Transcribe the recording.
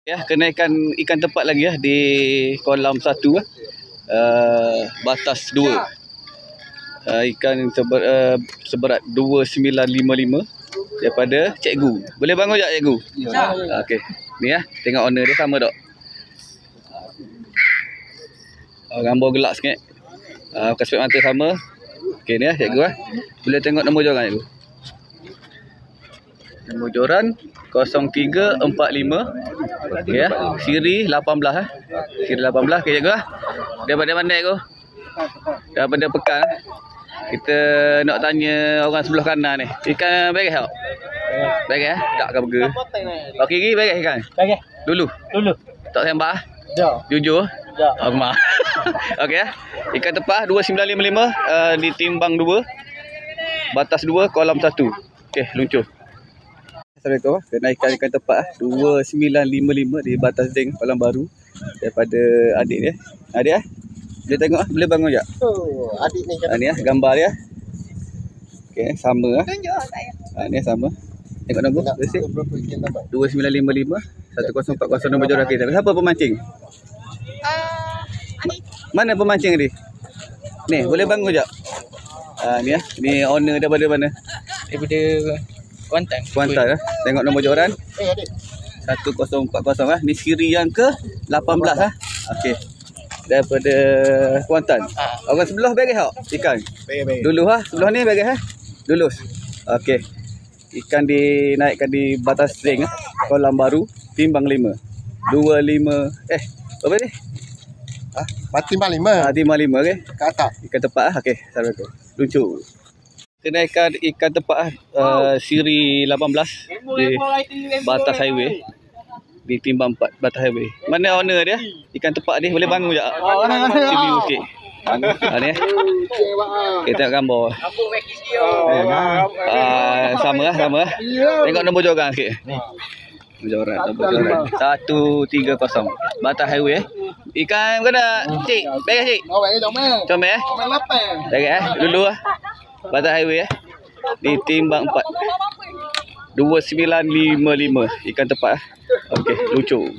Ya, kenaikan ikan tepat lagi ya di kolam 1 batas 2. Ikan seberat 2955 daripada cikgu. Boleh bangun tak cikgu? Ya. Okey. Ni ya, tengok owner dia sama tak? Gambar gelap sikit. Kasut mata sama. Okey ni ya cikgu . Boleh tengok nombor joran cikgu. Nombor joran 0345. Okey ya. Siri 18 Siri 18. Okey cikgu . Daripada mana cikgu? Daripada Pekan. Kita nak tanya orang sebelah kanan ni. Ikan beres tak? Beres tak ke burger? Okey gigi beres ikan? Beres. Dulu. Tak sembah? Ya. Jujur? Ya. Mak. Okey ya. Ikan tepah 2955 ditimbang 2. Batas 2 kolam 1. Okey, luncur. Assalamualaikum. Kenaikan ikan tepah 2955 di batas ring kolam baru daripada adik dia. Adik boleh tengok boleh bangun tak? Adik ni Ni gambar dia. Okey, sama ni sama. Tengok nombor resip. 2955 1040 nombor joran kita. Siapa pemancing? Mana pemancing ni? Ni, boleh bangun tak? Ni ya. Ni owner daripada mana? daripada Kuantan. Kuantan . Tengok nombor joran. Adik. 1040 . Ni siri yang ke 18 . Okey. Daripada Kuantan. Orang sebelah beres tak ikan? Beres. Dulu sebelah ni beres Lulus. Okey. Ikan dinaikkan di batas ring kolam baru timbang 5. 25 berapa ni? Timbang 5. Timbang 5 okey. Ke atas. Ikan tepat okey. Assalamualaikum. Luncur. Kenaikan ikan tepat siri 18 di batas highway. Ditimbang 4 batas highway. Mana owner dia? Ikan tepat dia boleh bangun tak? Review sikit. Ni kita tengok gambar. Sama sama. Tengok nombor joran sikit. Nombor joran 130 batas highway. Ikan kena cik. Beres cik. Comel beres dulu batas highway ditimbang 4. 2955 ikan tepat. Okey, lucu.